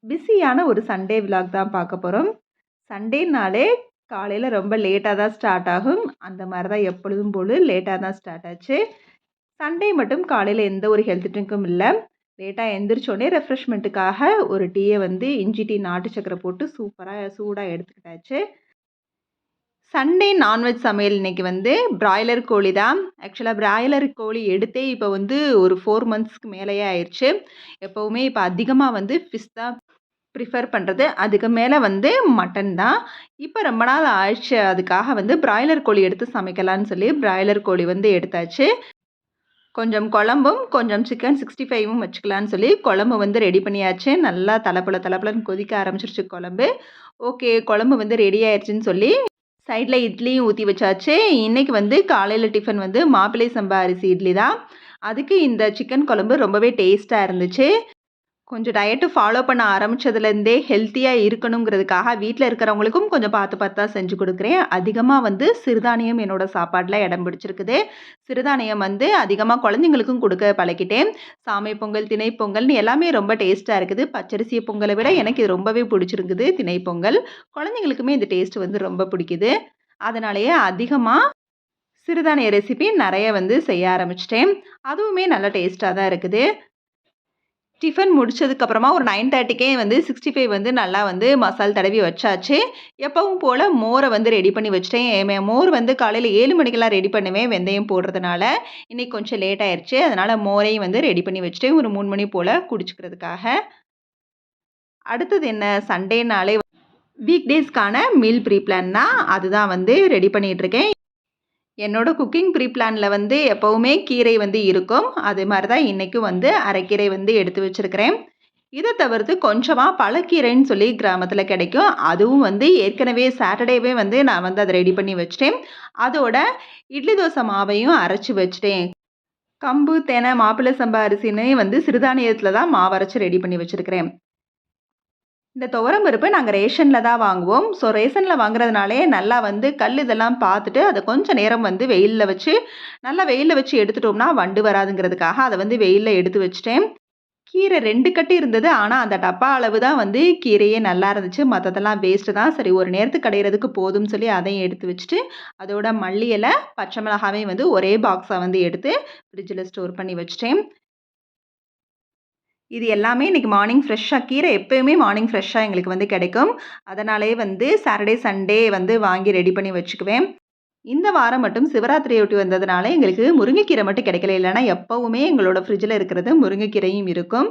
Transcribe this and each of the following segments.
பிஸியான ஒரு Sunday vlog தான் பார்க்க போறோம். சண்டேனாலே காலையில ரொம்ப லேட்டா தான் ஸ்டார்ட் ஆகும். அந்த மாரி தான் எப்பொழுதும் போல லேட்டா தான் ஸ்டார்ட் ஆச்சு. சண்டே மட்டும் காலையில எந்த ஒரு ஹெல்த் ட்ரிங்க்கும் இல்ல. லேட்டா எந்திரிச்சோனே ரெஃப்ரெஷ்மென்ட்டுக்காக ஒரு டீய வந்து இஞ்சி டீ, நாட்டு சர்க்கரை போட்டு சூப்பரா சூடா எடுத்துக்கிட்டாச்சு. சண்டே நான்வெஜ் சமையல் இன்னைக்கு வந்து பிராய்லர் கோழி தான். ஆக்சுவலா பிராய்லர் கோழி எடுத்தே இப்ப வந்து ஒரு 4 மந்த்ஸ்க்கு மேலேயே ஆயிருச்சு. எப்பவுமே இப்ப அதிகமா வந்து ஃபிஷ் தான் ப்ரிஃபர் பண்றது. அதுக்கு மேல வந்து மட்டன் தான். இப்ப ரொம்ப நாள் ஆயிடுச்சு. அதுக்காக வந்து பிராய்லர் கோழி எடுத்து சமைக்கலான்னு சொல்லி பிராய்லர் கோழி வந்து எடுத்தாச்சு. கொஞ்சம் குழம்பும், கொஞ்சம் சிக்கன் 65ம் வச்சுக்கலான்னு சொல்லி குழம்பு வந்து ரெடி பண்ணியாச்சு. நல்லா தளபுல தளபுலன்னு கொதிக்க ஆரம்பிச்சிருச்சு குழம்பு. ஓகே, குழம்பு வந்து ரெடி ஆயிருச்சுன்னு சொல்லி சைட்ல இட்லியும் ஊத்தி வச்சாச்சு. இன்னைக்கு வந்து காலையில டிஃபன் வந்து மாப்பிள்ளை சம்பா அரிசி இட்லி தான். அதுக்கு இந்த சிக்கன் குழம்பு ரொம்பவே டேஸ்ட்டா இருந்துச்சு. கொஞ்சம் டயட்டு ஃபாலோ பண்ண ஆரம்பிச்சதுலேருந்தே ஹெல்த்தியா இருக்கணுங்கிறதுக்காக வீட்ல இருக்கிறவங்களுக்கும் கொஞ்சம் பார்த்து பார்த்து தான் செஞ்சு குடுக்குறேன். அதிகமா வந்து சிறுதானியம் என்னோட சாப்பாட்ல இடம் பிடிச்சிருக்குது. சிறுதானியம் வந்து அதிகமா குழந்தைங்களுக்கும் குடுக்க பழக்கிட்டேன். சாமை பொங்கல், திணை பொங்கல்னு எல்லாமே ரொம்ப டேஸ்ட்டா இருக்குது. பச்சரிசி பொங்கலை விட எனக்கு இது ரொம்பவே பிடிச்சிருக்குது திணை பொங்கல். குழந்தைங்களுக்குமே இந்த டேஸ்ட் வந்து ரொம்ப பிடிக்குது. அதனாலேயே அதிகமா சிறுதானிய ரெசிபி நெறைய வந்து செய்ய ஆரம்பிச்சுட்டேன். அதுவுமே நல்ல டேஸ்ட்டா தான் இருக்குது. டிஃபன் முடிச்சதுக்கப்புறமா ஒரு 9:30க்கே வந்து 65 வந்து நல்லா வந்து மசால் தடவி வச்சாச்சு. எப்பவும் போல மோர வந்து ரெடி பண்ணி வச்சுட்டேன். மோர் வந்து காலையில 7 மணிக்கெல்லாம் ரெடி பண்ணுவேன் வெந்தயம் போடுறதுனால. இன்னைக்கு கொஞ்சம் லேட் ஆயிருச்சு. அதனால மோரையும் வந்து ரெடி பண்ணி வச்சுட்டேன். ஒரு 3 மணி போல குடிச்சுக்கிறதுக்காக. அடுத்தது என்ன சண்டேனாலே வீக் டேஸ்க்கான மீல் ப்ரீ பிளான் தான். அதுதான் வந்து ரெடி பண்ணிட்டு இருக்கேன். என்னோட குக்கிங் ப்ரீ பிளான்ல வந்து எப்பவுமே கீரை வந்து இருக்கும். அது மாரி தான் இன்னைக்கும் வந்து அரைக்கீரை வந்து எடுத்து வச்சிருக்கிறேன். இத தவிர்த்து கொஞ்சமா பழக்கீரைன்னு சொல்லி கிராமத்துல கிடைக்கும். அதுவும் வந்து ஏற்கனவே சாட்டர்டேவே வந்து நான் வந்து அத ரெடி பண்ணி வச்சுட்டேன். அதோட இட்லி தோசை மாவையும் அரைச்சு வச்சுட்டேன். கம்பு, தெனை, மாப்பிள்ளை சம்பா அரிசின்னு வந்து சிறுதானியத்துல தான் மாவு அரைச்சு ரெடி பண்ணி வச்சிருக்கிறேன். இந்த துவரம் பருப்பு நாங்க ரேஷன்ல தான் வாங்குவோம். ஸோ ரேஷன்ல வாங்குறதுனாலே நல்லா வந்து கல் இதெல்லாம் பார்த்துட்டு, அத கொஞ்சம் நேரம் வந்து வெயில்ல வச்சு நல்லா வெயில்ல வச்சு எடுத்துட்டோம்னா வண்டு வராதுங்கிறதுக்காக அத வந்து வெயில்ல எடுத்து வச்சுட்டேன். கீரை 2 கட்டு இருந்தது. ஆனா, அந்த டப்பா அளவு தான் வந்து கீரையே நல்லா இருந்துச்சு. மத்ததெல்லாம் வேஸ்ட்டு தான். சரி ஒரு நேரத்துக்கு கடையிறதுக்கு போதும்னு சொல்லி அதையும் எடுத்து வச்சுட்டு, அதோட மல்லி இல, பச்சை மிளகாவையும் வந்து ஒரே பாக்ஸா வந்து எடுத்து ஃப்ரிட்ஜில ஸ்டோர் பண்ணி வச்சுட்டேன். இது எல்லாமே இன்னைக்கு மார்னிங் ஃப்ரெஷ்ஷா கீரை எப்பயுமே மார்னிங் ஃப்ரெஷ்ஷா எங்களுக்கு வந்து கிடைக்கும். அதனாலேயே வந்து சாட்டர்டே, சண்டே வந்து வாங்கி ரெடி பண்ணி வச்சுக்குவேன். இந்த வாரம் மட்டும் சிவராத்திரியொட்டி வந்ததுனால எங்களுக்கு முருங்கைக்கீரை மட்டும் கிடைக்கல. இல்லன்னா எப்பவுமே எங்களோட ஃப்ரிட்ஜில இருக்கிறது முருங்கைக்கீரையும் இருக்கும்.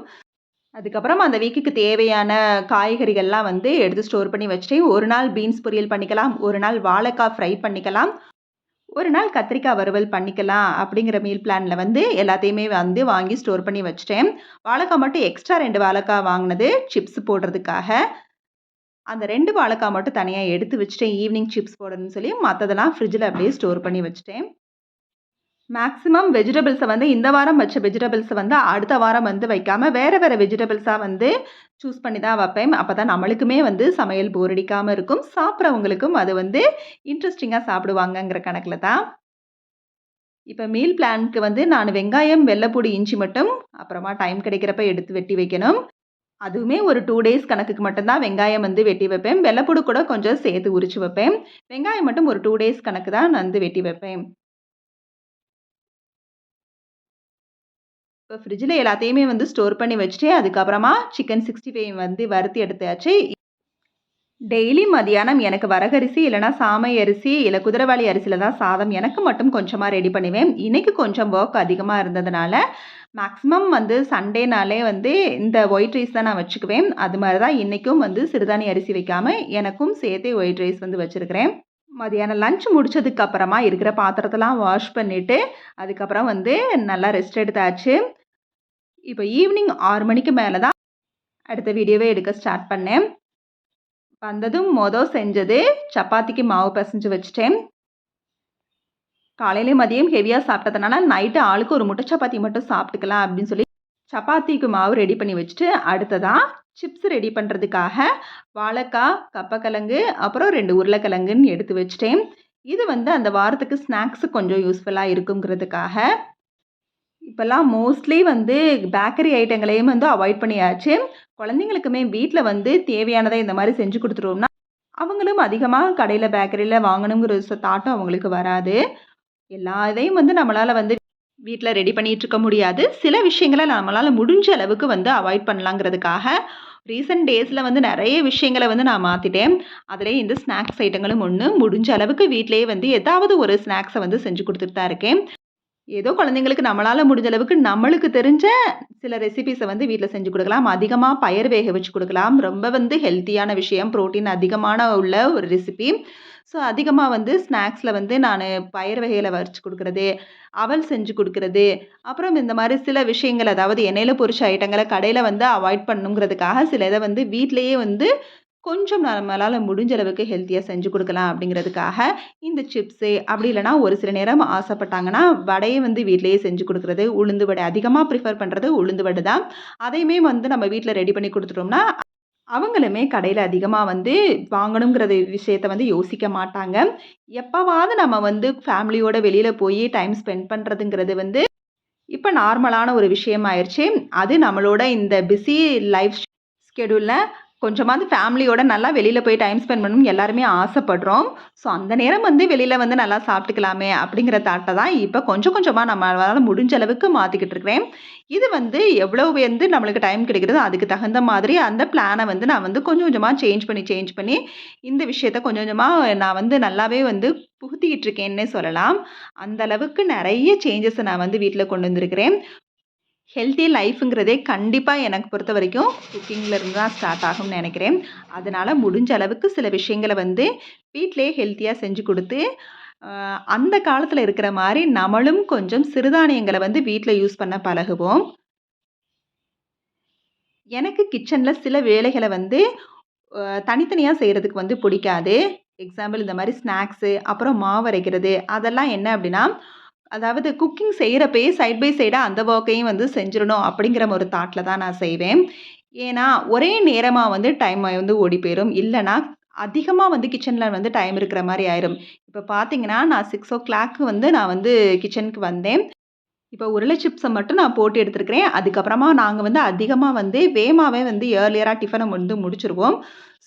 அதுக்கப்புறம் அந்த வீக்குக்கு தேவையான காய்கறிகள்லாம் வந்து எடுத்து ஸ்டோர் பண்ணி வச்சுட்டேன். ஒரு நாள் பீன்ஸ் பொரியல் பண்ணிக்கலாம். ஒரு நாள் வாழைக்காய் ஃப்ரை பண்ணிக்கலாம். ஒரு நாள் கத்திரிக்காய் வறுவல் பண்ணிக்கலாம். அப்படிங்கிற மீல் பிளான்ல வந்து எல்லாத்தையுமே வந்து வாங்கி ஸ்டோர் பண்ணி வச்சுட்டேன். வாழைக்காய் மட்டும் எக்ஸ்ட்ரா 2 வாழைக்காய் வாங்குனது சிப்ஸ் போடுறதுக்காக. அந்த 2 வாழைக்காய் மட்டும் தனியா எடுத்து வச்சுட்டேன். ஈவினிங் சிப்ஸ் போடணும்னு சொல்லி மத்ததெல்லாம் ஃப்ரிட்ஜில அப்படியே ஸ்டோர் பண்ணி வச்சுட்டேன். மேக்ஸிமம் வெஜிடபிள்ஸ வந்து இந்த வாரம் வச்ச வெஜிடபிள்ஸ வந்து அடுத்த வாரம் வந்து வைக்காம, வேற வேற வெஜிடபிள்ஸா வந்து சூஸ் பண்ணி தான் வப்பேன். அப்பதான் நம்மளுக்குமே வந்து சமையல் போர் அடிக்காம இருக்கும். சாப்பிடுறவங்களுக்கும் அது வந்து இன்ட்ரஸ்டிங்கா சாப்பிடுவாங்கங்கிற கணக்குல தான். இப்ப மீல் பிளான்க்கு வந்து நான் வெங்காயம், வெள்ளப்பூடு, இஞ்சி மட்டும் அப்புறமா டைம் கிடைக்கிறப்ப எடுத்து வெட்டி வைக்கணும். அதுவுமே ஒரு 2 டேஸ் கணக்குக்கு மட்டும் தான் வெங்காயம் வந்து வெட்டி வைப்பேன். வெள்ளப்பூடு கூட கொஞ்சம் சேர்த்து உரிச்சு வைப்பேன். வெங்காயம் மட்டும் ஒரு 2 டேஸ் கணக்கு தான் நான் வந்து வெட்டி வைப்பேன். இப்போ ஃப்ரிட்ஜில எல்லாத்தையுமே வந்து ஸ்டோர் பண்ணி வச்சுட்டு, அதுக்கப்புறமா சிக்கன் 65 வந்து வறுத்து எடுத்தாச்சு. டெய்லி மதியானம் எனக்கு வரகரிசி, இல்லன்னா சாமை அரிசி, இல்ல குதிரைவாலி அரிசியில தான் சாதம் எனக்கு மட்டும் கொஞ்சமா ரெடி பண்ணுவேன். இன்னைக்கு கொஞ்சம் வொர்க் அதிகமா இருந்ததுனால, மேக்ஸிமம் வந்து சண்டேனாலே வந்து இந்த ஒயிட் ரைஸ் தான் நான் வச்சுக்குவேன். அது மாரி தான் இன்னைக்கும் வந்து சிறுதானிய அரிசி வைக்காம, எனக்கும் சேர்த்தே ஒயிட் ரைஸ் வந்து வச்சிருக்கிறேன். மதியானம் லஞ்ச் முடிச்சதுக்கு அப்புறமா இருக்கிற பாத்திரத்தெல்லாம் வாஷ் பண்ணிட்டு, அதுக்கப்புறம் வந்து நல்லா ரெஸ்ட் எடுத்தாச்சு. இப்போ ஈவினிங் 6 மணிக்கு மேல தான் அடுத்த வீடியோவே எடுக்க ஸ்டார்ட் பண்ணேன். வந்ததும் செஞ்சது சப்பாத்திக்கு மாவு பெசஞ்சு வச்சுட்டேன். காலையிலயும் மதியம் ஹெவியா சாப்பிட்டதுனால, நைட்டு ஆளுக்கு ஒரு முட்டை சப்பாத்தி மட்டும் சாப்பிட்டுக்கலாம் அப்படின்னு சொல்லி, சப்பாத்திக்கு மாவு ரெடி பண்ணி வச்சுட்டு, அடுத்ததா சிப்ஸ் ரெடி பண்ணுறதுக்காக வாழைக்காய், கப்பக்கிழங்கு, அப்புறம் 2 உருளைக்கிழங்குன்னு எடுத்து வச்சுட்டேன். இது வந்து அந்த வாரத்துக்கு ஸ்நாக்ஸுக்கு கொஞ்சம் யூஸ்ஃபுல்லா இருக்குங்கிறதுக்காக. இப்போல்லாம் மோஸ்ட்லி வந்து பேக்கரி ஐட்டங்களையும் வந்து அவாய்ட் பண்ணியாச்சு. குழந்தைங்களுக்குமே வீட்ல வந்து தேவையானதை இந்த மாரி செஞ்சு குடுத்துருவோம்னா, அவங்களும் அதிகமா கடையில பேக்கரியில வாங்கணுங்கிற தாட்டும் அவங்களுக்கு வராது. எல்லா இதையும் வந்து நம்மளால வந்து வீட்ல ரெடி பண்ணிட்டு இருக்க முடியாது. சில விஷயங்கள நம்மளால முடிஞ்ச அளவுக்கு வந்து அவாய்ட் பண்ணலாங்கிறதுக்காக, ரீசென்ட் டேஸ்ல வந்து நெறைய விஷயங்கள வந்து நான் மாத்திட்டேன். அதிலேயும் இந்த ஸ்நாக்ஸ் ஐட்டங்களும் ஒண்ணு. முடிஞ்ச அளவுக்கு வீட்லயே வந்து ஏதாவது ஒரு ஸ்நாக்ஸ வந்து செஞ்சு குடுத்துட்டு தான் இருக்கேன். ஏதோ குழந்தைங்களுக்கு நம்மளால முடிஞ்ச அளவுக்கு நம்மளுக்கு தெரிஞ்ச சில ரெசிபீஸ வந்து வீட்ல செஞ்சு குடுக்கலாம். அதிகமா பயறு வேக வச்சு குடுக்கலாம். ரொம்ப வந்து ஹெல்த்தியான விஷயம். புரோட்டீன் அதிகமான உள்ள ஒரு ரெசிபி. ஸோ அதிகமா வந்து ஸ்நாக்ஸ்ல வந்து நானு பயறு வகைகள வறுச்சு குடுக்குறது, அவல் செஞ்சு குடுக்குறது, அப்புறம் இந்த மாரி சில விஷயங்கள் அதாவது எண்ணெயில பொரிச்ச ஐட்டங்கள கடையில வந்து அவாய்ட் பண்ணணுங்கிறதுக்காக சில இத வந்து வீட்லயே வந்து கொஞ்சம் நம்மளால முடிஞ்ச அளவுக்கு ஹெல்த்தியா செஞ்சு குடுக்கலாம் அப்படிங்கிறதுக்காக, இந்த சிப்ஸு அப்படி இல்லன்னா ஒரு சில நேரம் ஆசைப்பட்டாங்கன்னா, வடைய வந்து வீட்லயே செஞ்சு குடுக்குறது. உளுந்து வடை அதிகமா ப்ரிஃபர் பண்றது உளுந்து வடை தான். அதையுமே வந்து நம்ம வீட்ல ரெடி பண்ணி குடுத்துட்டோம்னா, அவங்களுமே கடையில அதிகமா வந்து வாங்கணுங்கிறது விஷயத்த வந்து யோசிக்க மாட்டாங்க. எப்பவாவது நம்ம வந்து ஃபேமிலியோட வெளியில போய் டைம் ஸ்பெண்ட் பண்றதுங்கிறது வந்து, இப்ப நார்மலான ஒரு விஷயம் ஆயிருச்சு. அது நம்மளோட இந்த பிஸி லைஃப் ஸ்கெடியூல்ல கொஞ்சமாவது ஃபேமிலியோட நல்லா வெளியில போய் டைம் ஸ்பெண்ட் பண்ணணும்னு எல்லாருமே ஆசைப்படுறோம். ஸோ, அந்த நேரம் வந்து வெளியில வந்து நல்லா சாப்பிட்டுக்கலாமே அப்படிங்கிற தாட்ட தான் இப்ப கொஞ்சம் கொஞ்சமா நம்மளால முடிஞ்ச அளவுக்கு மாத்திக்கிட்டு இருக்கிறேன். இது வந்து எவ்வளவு வந்து நம்மளுக்கு டைம் கிடைக்குதோ அதுக்கு தகுந்த மாதிரி அந்த பிளான வந்து நான் வந்து கொஞ்சம் கொஞ்சமா சேஞ்ச் பண்ணி இந்த விஷயத்த கொஞ்சம் கொஞ்சமா நான் வந்து நல்லாவே வந்து புகுத்திக்கிட்டு இருக்கேன்னே சொல்லலாம். அந்த அளவுக்கு நெறைய சேஞ்சஸ நான் வந்து வீட்ல கொண்டு வந்திருக்கிறேன். ஹெல்த்தி லைஃப்ங்கிறதே கண்டிப்பா எனக்கு பொறுத்தவரைக்கும் குக்கிங்ல இருந்து தான் ஸ்டார்ட் ஆகும்னு நெனைக்கிறேன். அதனால முடிஞ்ச அளவுக்கு சில விஷயங்கள வந்து வீட்லயே ஹெல்த்தியா செஞ்சு குடுத்து, அ அந்த காலத்துல இருக்கிற மாரி நம்மளும் கொஞ்சம் சிறுதானியங்கள வந்து வீட்ல யூஸ் பண்ண பழகுவோம். எனக்கு கிச்சன்ல சில வேலைகள வந்து தனித்தனியா செய்றதுக்கு வந்து புடிக்காது. எக்ஸாம்பிள் இந்த மாரி ஸ்நாக்ஸு, அப்புறம் மாவு அரைக்கிறது அதெல்லாம் என்ன அப்டின்னா, அதாவது குக்கிங் செய்றப்பயே சைட் பை சைடா அந்த வொர்க்கையும் வந்து செஞ்சிரணும் அப்படிங்கிற ஒரு தாட்ல தான் நான் செய்வேன். ஏன்னா, ஒரே நேரமா வந்து டைம் வந்து ஓடி போயிரும். இல்லன்னா, அதிகமா வந்து கிச்சன்ல வந்து டைம் இருக்கிற மாரி ஆயிரும். இப்ப பார்த்தீங்கன்னா, நான் 6:00 வந்து நான் வந்து கிச்சனுக்கு வந்தேன். இப்ப உருளை சிப்ஸ மட்டும் நான் போட்டு எடுத்துருக்கிறேன். அதுக்கப்புறமா நாங்க வந்து அதிகமா வந்து வேகமாவே வந்து ஏர்லியரா டிஃபன வந்து முடிச்சுருவோம்.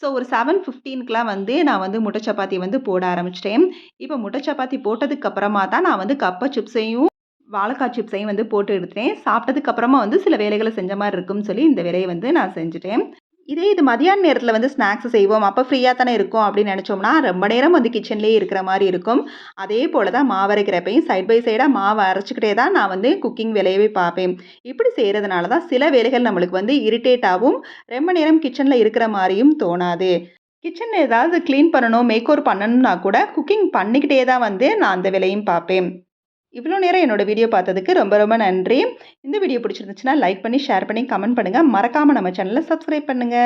ஸோ ஒரு 7:15க்குலாம் வந்து நான் வந்து முட்டை சப்பாத்தி வந்து போட ஆரம்பிச்சுட்டேன். இப்ப முட்டை சப்பாத்தி போட்டதுக்கு அப்புறமா தான் நான் வந்து கப்ப சிப்ஸையும், வாழைக்காய் சிப்ஸையும் வந்து போட்டு எடுத்தேன். சாப்பிட்டதுக்கு அப்புறமா வந்து சில வேலைகள செஞ்ச மாரி இருக்கும்னு சொல்லி இந்த வேலைய வந்து நான் செஞ்சுட்டேன். இதே இது மதியான நேரத்தில வந்து ஸ்நாக்ஸ் செய்வோம். அப்ப ஃப்ரீயா தானே இருக்கோம் அப்படின்னு நெனச்சோம்னா, ரொம்ப நேரம் வந்து கிச்சன்லேயே இருக்கிற மாரி இருக்கும். அதே போல தான் மாவு அரைக்கிறப்பயும் சைட் பை சைடா மாவு அரைச்சுக்கிட்டே தான் நான் வந்து குக்கிங் வேலையவே பார்ப்பேன். இப்படி செய்றதுனால தான் சில வேலைகள் நம்மளுக்கு வந்து இரிட்டேட் ஆவும். ரொம்ப நேரம் கிச்சன்ல இருக்கிற மாரியும் தோணாது. கிச்சன்ல ஏதாவது கிளீன் பண்ணணும், மேக் ஓவர் பண்ணணும்னா கூட குக்கிங் பண்ணிக்கிட்டே தான் வந்து நான் அந்த வேலையும் பார்ப்பேன். இவ்வளோ நேரம் என்னோட வீடியோ பார்த்ததுக்கு ரொம்ப ரொம்ப நன்றி. இந்த வீடியோ பிடிச்சிருந்துச்சுன்னா லைக் பண்ணி, ஷேர் பண்ணி, கமெண்ட் பண்ணுங்க. மறக்காம நம்ம சேனல சப்ஸ்கிரைப் பண்ணுங்க.